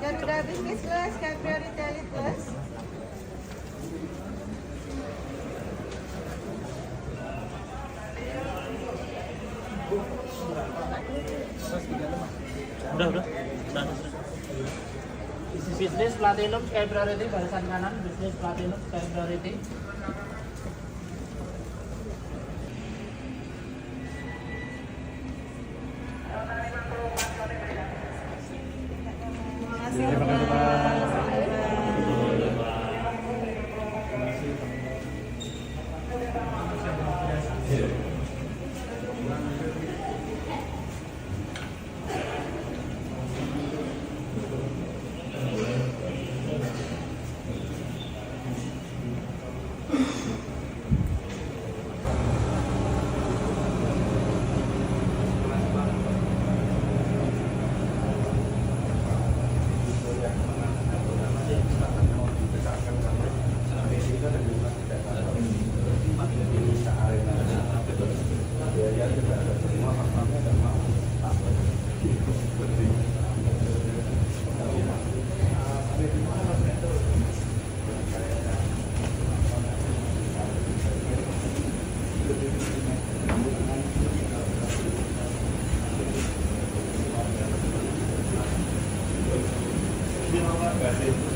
Garuda Business Class, Garuda Retail Class. Udah. Bisnis Platinum Sky Priority barisan kanan, bisnis Platinum Sky Priority. Terima kasih Pak.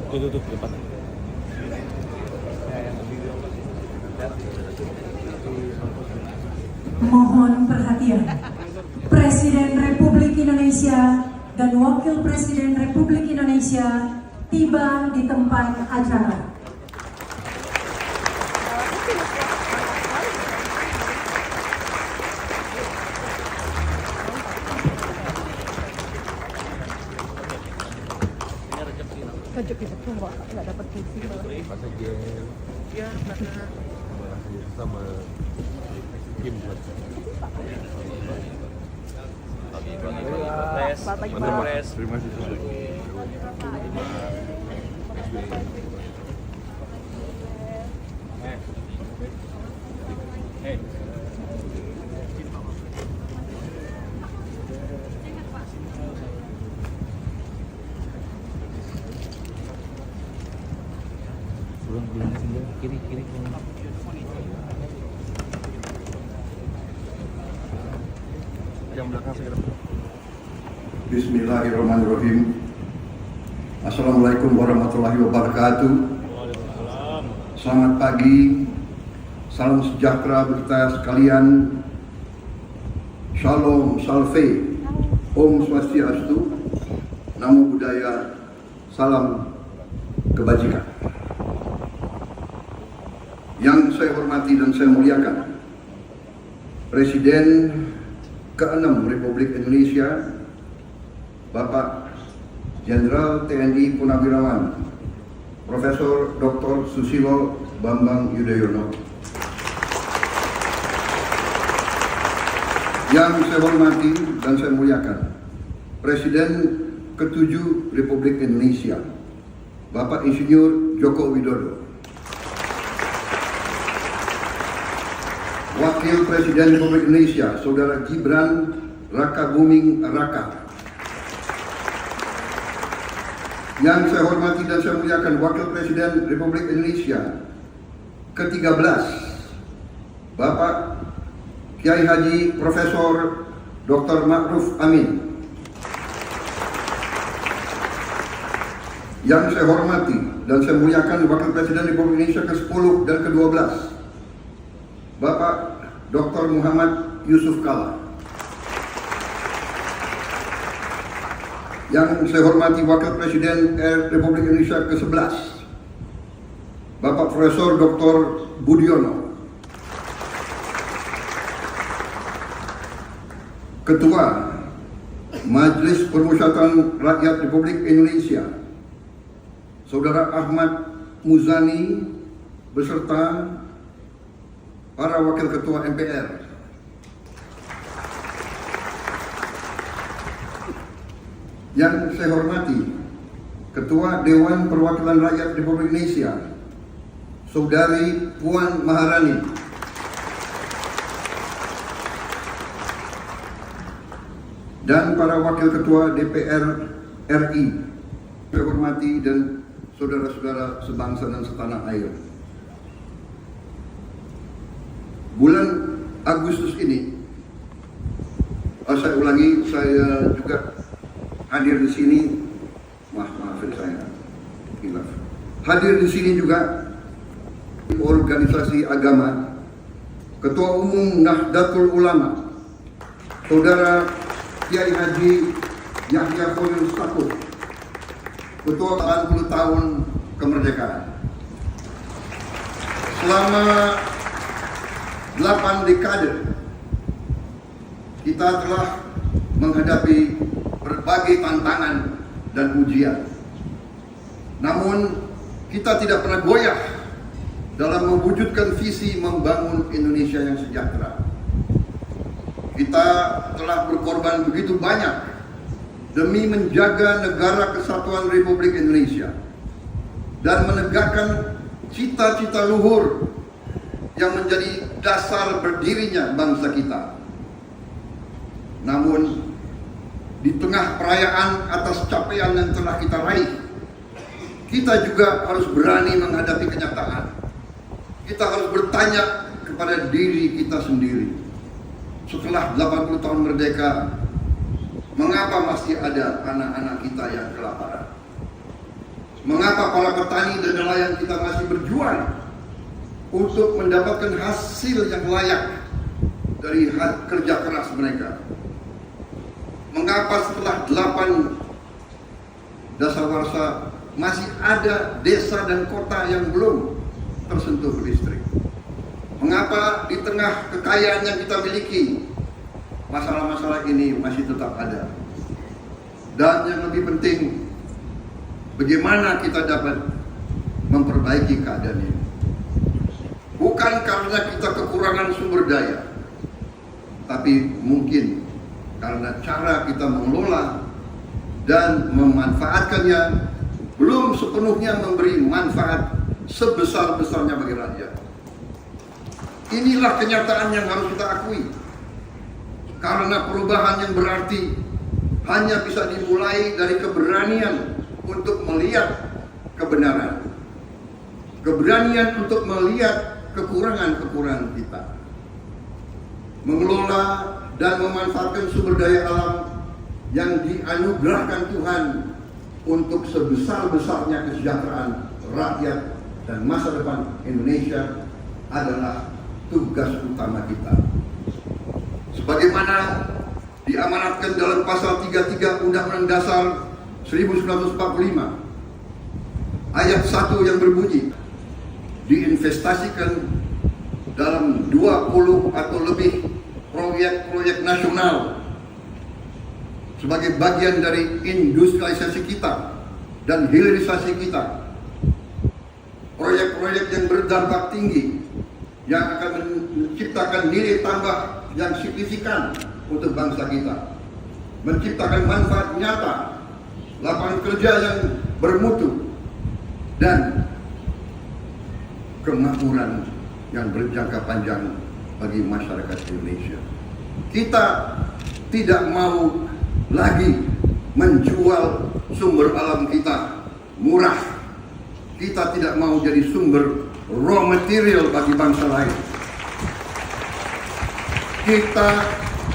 Tuh, depan. Mohon perhatian. Presiden Republik Indonesia dan Wakil Presiden Republik Indonesia tiba di tempat acara. Nggak dapat kursi. Ya, sama Kim buat. Terima kasih. Kiri. Yang belakang segera. Bismillahirrahmanirrahim. Assalamualaikum warahmatullahi wabarakatuh. Selamat pagi. Salam sejahtera kita sekalian. Shalom, salve. Om Swastiastu. Namo Buddhaya. Salam kebajikan. Yang saya hormati dan saya muliakan Presiden ke-6 Republik Indonesia Bapak Jenderal TNI Purnawirawan Profesor Dr. Susilo Bambang Yudhoyono. Yang saya hormati dan saya muliakan Presiden ke-7 Republik Indonesia Bapak Insinyur Joko Widodo. Wakil Presiden Republik Indonesia Saudara Gibran Rakabuming Raka. Yang saya hormati dan saya muliakan Wakil Presiden Republik Indonesia ke-13 Bapak Kiai Haji Profesor Dr. Ma'ruf Amin. Yang saya hormati dan saya muliakan Wakil Presiden Republik Indonesia ke-10 dan ke-12 Bapak Dr. Muhammad Yusuf Kalla. Yang saya hormati Wakil Presiden Republik Indonesia ke-11 Bapak Profesor Dr. Budiono. Ketua Majelis Permusyawaratan Rakyat Republik Indonesia Saudara Ahmad Muzani beserta para Wakil Ketua MPR, yang saya hormati Ketua Dewan Perwakilan Rakyat Republik Indonesia Saudari Puan Maharani, dan para Wakil Ketua DPR RI, saya hormati dan saudara-saudara sebangsa dan setanah air. Bulan Agustus ini, saya ulangi, saya juga hadir di sini. Maafin saya, hilaf. Hadir di sini juga organisasi agama, Ketua Umum Nahdlatul Ulama, Saudara Kiai Haji Yahya Khalil Stakuf, Ketua 80 tahun kemerdekaan. Selama 8 dekade kita telah menghadapi berbagai tantangan dan ujian. Namun kita tidak pernah goyah dalam mewujudkan visi membangun Indonesia yang sejahtera. Kita telah berkorban begitu banyak demi menjaga negara kesatuan Republik Indonesia dan menegakkan cita-cita luhur yang menjadi dasar berdirinya bangsa kita. Namun di tengah perayaan atas capaian yang telah kita raih, kita juga harus berani menghadapi kenyataan. Kita harus bertanya kepada diri kita sendiri. Setelah 80 tahun merdeka, mengapa masih ada anak-anak kita yang kelaparan? Mengapa para petani dan nelayan kita masih berjuang untuk mendapatkan hasil yang layak dari kerja keras mereka? Mengapa setelah 8 dasawarsa masih ada desa dan kota yang belum tersentuh listrik? Mengapa di tengah kekayaan yang kita miliki, masalah-masalah ini masih tetap ada? Dan yang lebih penting, bagaimana kita dapat memperbaiki keadaan ini? Bukan karena kita kekurangan sumber daya, tapi mungkin karena cara kita mengelola dan memanfaatkannya belum sepenuhnya memberi manfaat sebesar-besarnya bagi rakyat. Inilah kenyataan yang harus kita akui. Karena perubahan yang berarti hanya bisa dimulai dari keberanian untuk melihat kebenaran. Keberanian untuk melihat kekurangan-kekurangan kita. Mengelola dan memanfaatkan sumber daya alam yang dianugerahkan Tuhan untuk sebesar-besarnya kesejahteraan rakyat dan masa depan Indonesia adalah tugas utama kita. Sebagaimana diamanatkan dalam pasal 33 Undang-Undang Dasar 1945 ayat 1 yang berbunyi, diinvestasikan dalam 20 atau lebih proyek-proyek nasional sebagai bagian dari industrialisasi kita dan hilirisasi kita. Proyek-proyek yang berdampak tinggi yang akan menciptakan nilai tambah yang signifikan untuk bangsa kita, menciptakan manfaat nyata, lapangan kerja yang bermutu, dan kemakmuran yang berjangka panjang bagi masyarakat Indonesia. Kita tidak mau lagi menjual sumber alam kita murah. Kita tidak mau jadi sumber raw material bagi bangsa lain. Kita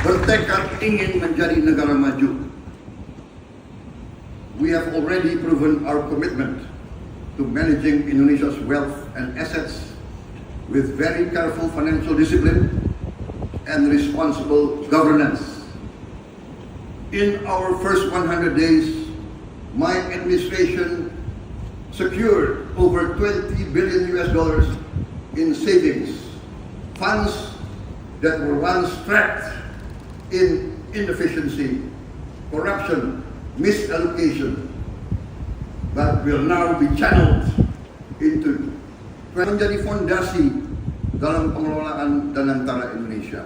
bertekad ingin menjadi negara maju. We have already proven our commitment to managing Indonesia's wealth and assets with very careful financial discipline and responsible governance. In our first 100 days, my administration secured over $20 billion in savings, funds that were once trapped in inefficiency, corruption, misallocation, but will now be channeled into menjadi fondasi dalam pengelolaan Danantara Indonesia.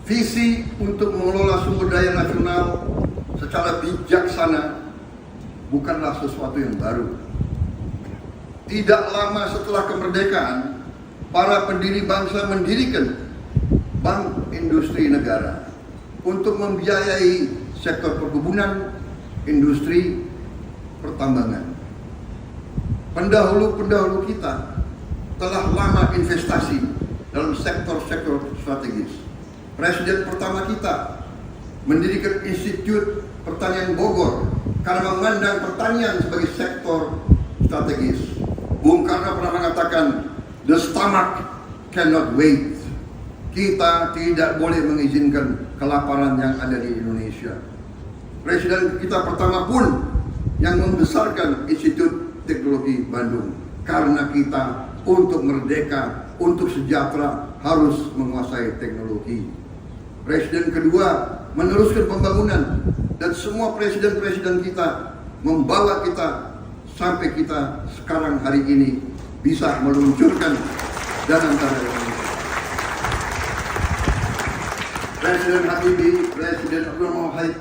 Visi untuk mengelola sumber daya nasional secara bijaksana bukanlah sesuatu yang baru. Tidak lama setelah kemerdekaan, para pendiri bangsa mendirikan Bank Industri Negara untuk membiayai sektor perkebunan, industri, pertambangan. Pendahulu-pendahulu kita telah lama investasi dalam sektor-sektor strategis. Presiden pertama kita mendirikan Institut Pertanian Bogor karena memandang pertanian sebagai sektor strategis. Bung Karno pernah mengatakan, the stomach cannot wait. Kita tidak boleh mengizinkan kelaparan yang ada di Indonesia. Presiden kita pertama pun yang membesarkan Institut Teknologi Bandung karena kita untuk merdeka, untuk sejahtera harus menguasai teknologi. Presiden kedua meneruskan pembangunan dan semua presiden-presiden kita membawa kita sampai kita sekarang hari ini bisa meluncurkan Danantara Indonesia. Presiden Habibie, Presiden Abdul Wahid,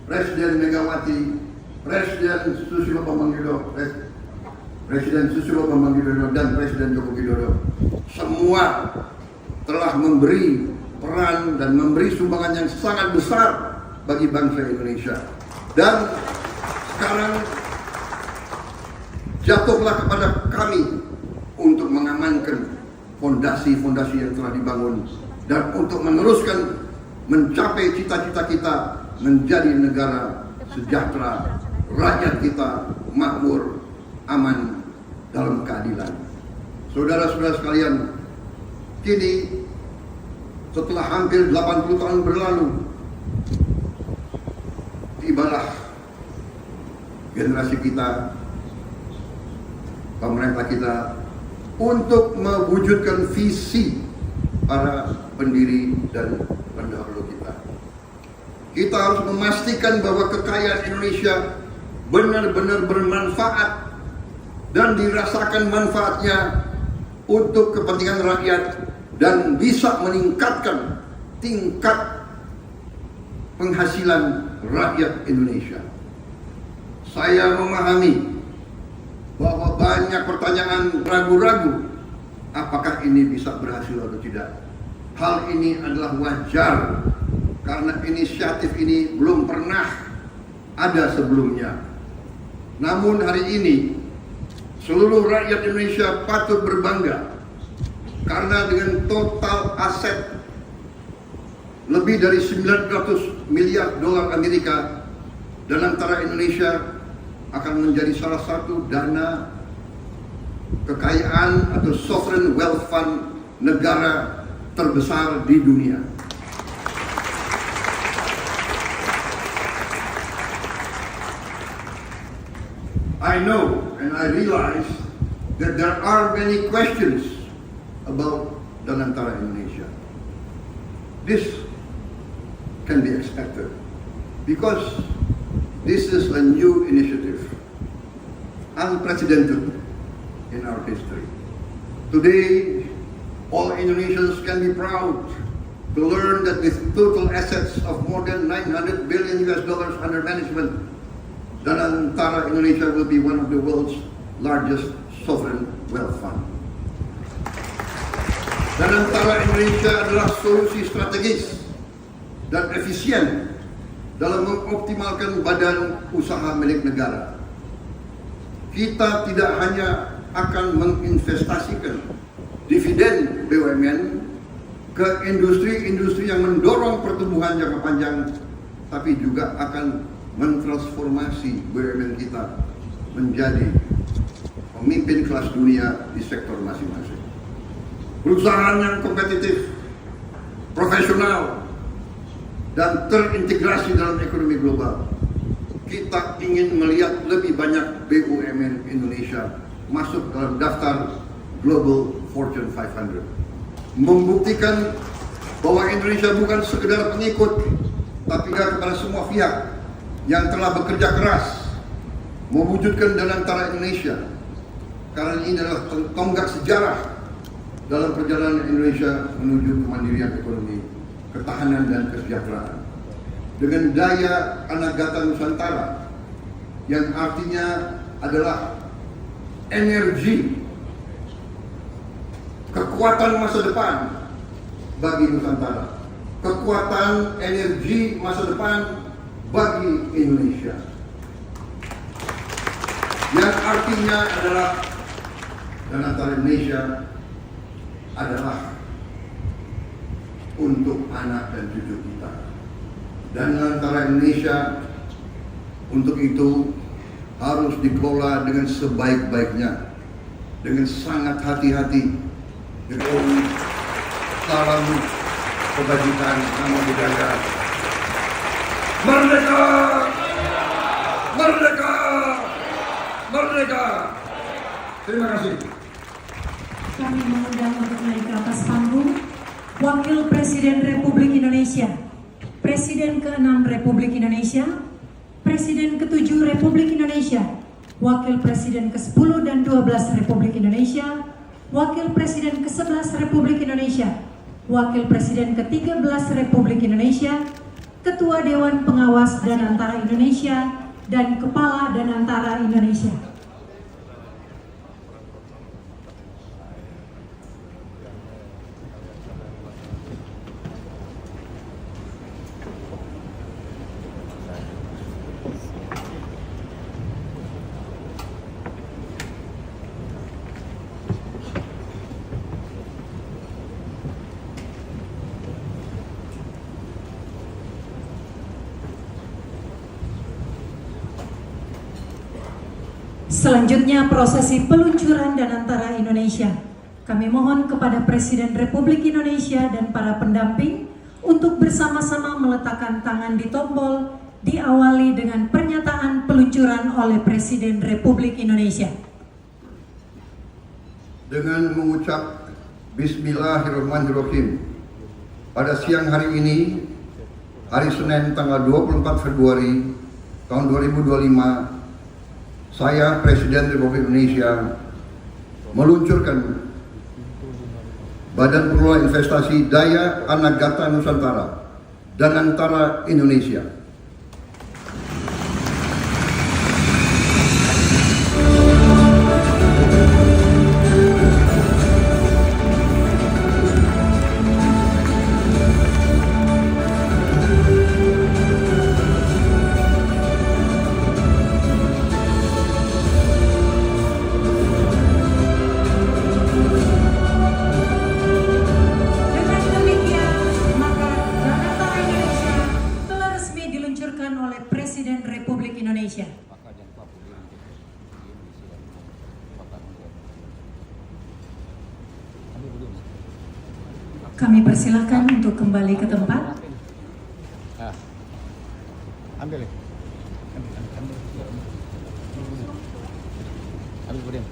Presiden Megawati, Presiden Susilo Bambang Yudhoyono dan Presiden Joko Widodo semua telah memberi peran dan memberi sumbangan yang sangat besar bagi bangsa Indonesia. Dan sekarang jatuhlah kepada kami untuk mengamankan fondasi-fondasi yang telah dibangun dan untuk meneruskan mencapai cita-cita kita menjadi negara sejahtera, rakyat kita makmur, aman dalam keadilan. Saudara-saudara sekalian, kini setelah hampir 80 tahun berlalu, tibalah generasi kita, pemerintah kita, untuk mewujudkan visi para pendiri dan pendahulu kita. Kita harus memastikan bahwa kekayaan Indonesia benar-benar bermanfaat dan dirasakan manfaatnya untuk kepentingan rakyat dan bisa meningkatkan tingkat penghasilan rakyat Indonesia. Saya memahami bahwa banyak pertanyaan ragu-ragu apakah ini bisa berhasil atau tidak. Hal ini adalah wajar karena inisiatif ini belum pernah ada sebelumnya. Namun hari ini seluruh rakyat Indonesia patut berbangga karena dengan total aset lebih dari 900 miliar dolar Amerika, dan antara Indonesia akan menjadi salah satu dana kekayaan atau sovereign wealth fund negara terbesar di dunia. I know and I realize that there are many questions about Danantara Indonesia. This can be expected because this is a new initiative, unprecedented in our history. Today, all Indonesians can be proud to learn that with total assets of more than $900 billion under management, Danantara Indonesia will be one of the world's largest sovereign wealth fund. Danantara Indonesia adalah solusi strategis dan efisien dalam mengoptimalkan badan usaha milik negara. Kita tidak hanya akan menginvestasikan dividen BUMN ke industri-industri yang mendorong pertumbuhan jangka panjang, tapi juga akan mentransformasi BUMN kita menjadi pemimpin kelas dunia di sektor masing-masing. Perusahaan yang kompetitif, profesional, dan terintegrasi dalam ekonomi global. Kita ingin melihat lebih banyak BUMN Indonesia masuk dalam daftar Global Fortune 500. Membuktikan bahwa Indonesia bukan sekedar pengikut, tapi juga kepada semua pihak yang telah bekerja keras mewujudkan Danantara Indonesia. Karena ini adalah tonggak sejarah dalam perjalanan Indonesia menuju kemandirian ekonomi, ketahanan dan kesejahteraan. Dengan daya Anagata Nusantara yang artinya adalah energi, kekuatan masa depan bagi Nusantara, kekuatan energi masa depan bagi Indonesia, yang artinya adalah Danantara Indonesia adalah untuk anak dan cucu kita. Dan Danantara Indonesia untuk itu harus dikelola dengan sebaik-baiknya, dengan sangat hati-hati, dengan salam kebajikan nama budaya. Merdeka! Merdeka! Merdeka! Terima kasih. Kami mengundang untuk naik ke atas panggung Wakil Presiden Republik Indonesia, Presiden ke-6 Republik Indonesia, Presiden ke-7 Republik Indonesia, Wakil Presiden ke-10 dan 12 Republik Indonesia, Wakil Presiden ke-11 Republik Indonesia, Wakil Presiden ke-13 Republik Indonesia, Ketua Dewan Pengawas Danantara Indonesia, dan Kepala Danantara Indonesia. Selanjutnya prosesi peluncuran dan antara Indonesia. Kami mohon kepada Presiden Republik Indonesia dan para pendamping untuk bersama-sama meletakkan tangan di tombol, diawali dengan pernyataan peluncuran oleh Presiden Republik Indonesia. Dengan mengucap Bismillahirrahmanirrahim, pada siang hari ini, hari Senin tanggal 24 Februari tahun 2025, saya Presiden Republik Indonesia meluncurkan Badan Pengelola Investasi Daya Anak Gata Nusantara dan Antara Indonesia. Oleh Presiden Republik Indonesia. Kami persilahkan untuk kembali ke tempat. Ambil ya. Ambil kemudian.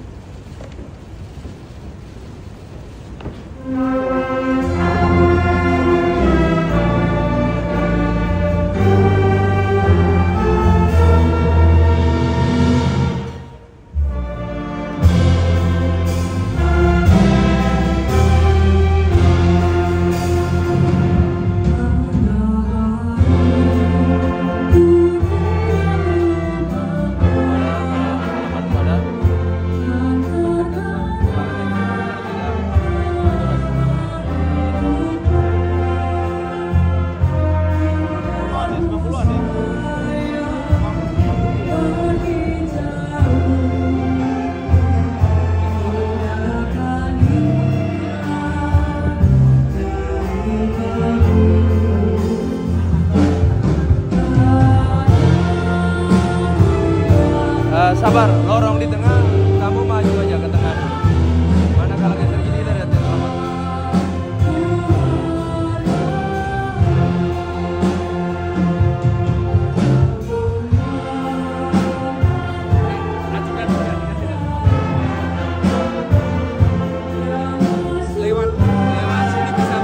Sabar, lorong di tengah, kamu maju aja ke tengah dulu. Mana kalau yang terjadi kita lihat yang selamat. Lewat sini bisa.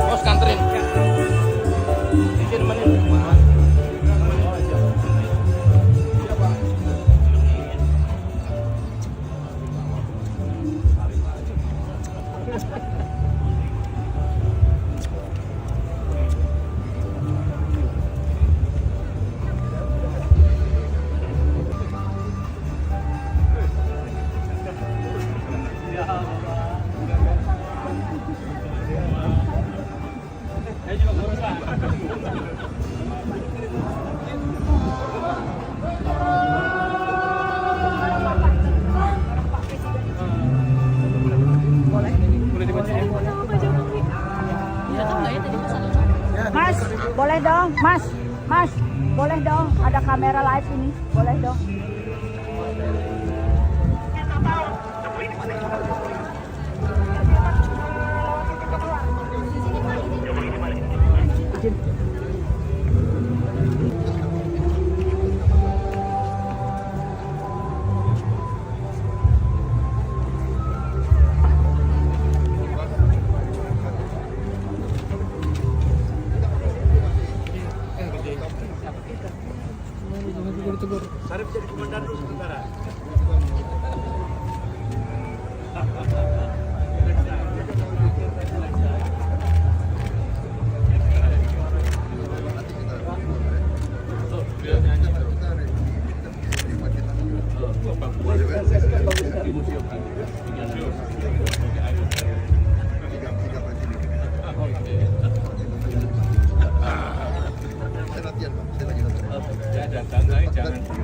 Bos kanterin. Izin nemenin. Mas, boleh dong, Mas, Mas, boleh dong, ada kamera live ini, boleh dong. Sarip jadi komandan dulu sementara.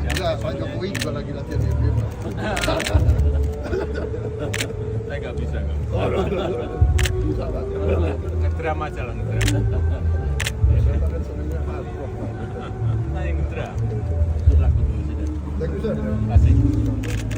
Enggak, Pak Jokowi juga lagi latihan di BM. Saya nggak bisa. Ngedrama aja lah, ngedrama. Nah, yang ngedrama. Bagus, Kasih.